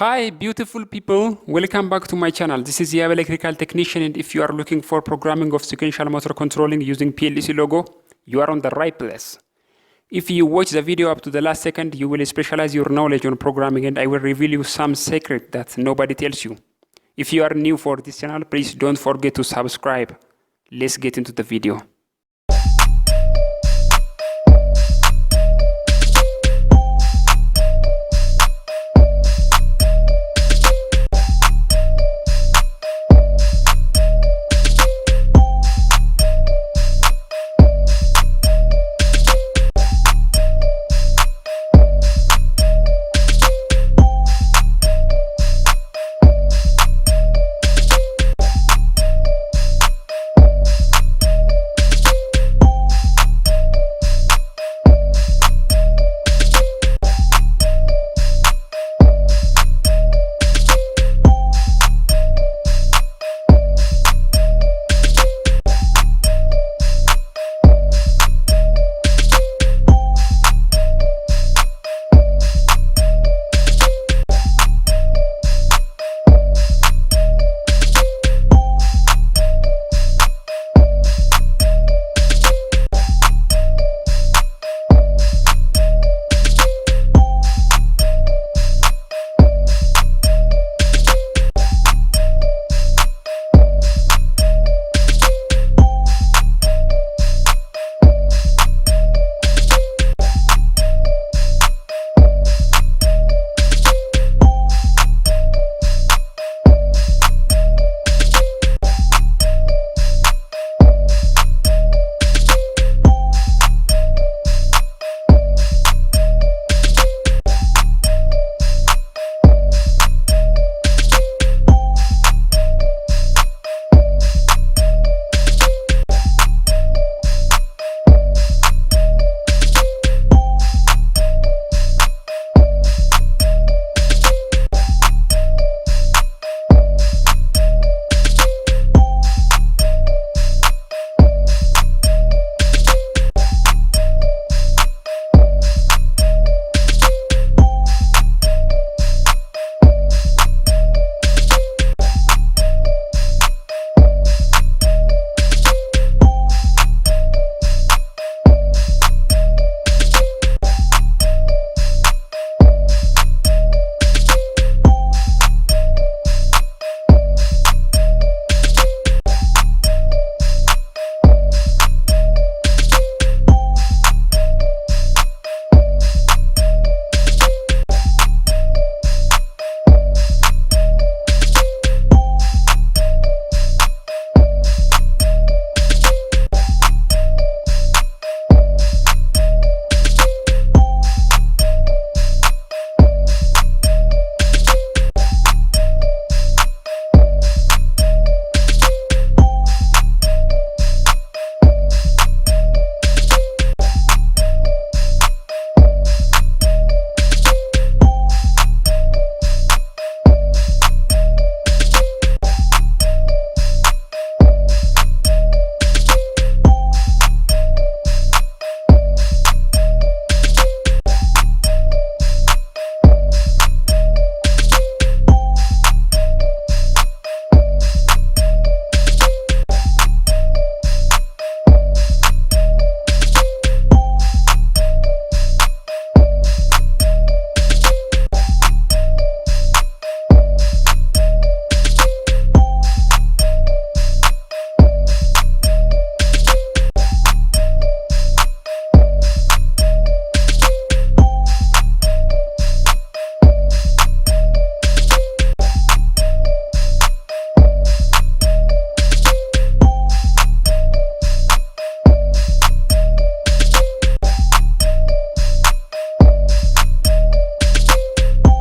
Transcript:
Hi beautiful people, welcome back to my channel. This is Yab Electrical Technician, and if you are looking for programming of sequential motor controlling using PLC logo, you are on the right place. If you watch the video up to the last second, you will specialize your knowledge on programming, and I will reveal you some secret that nobody tells you. If you are new for this channel, please don't forget to subscribe. Let's get into the video.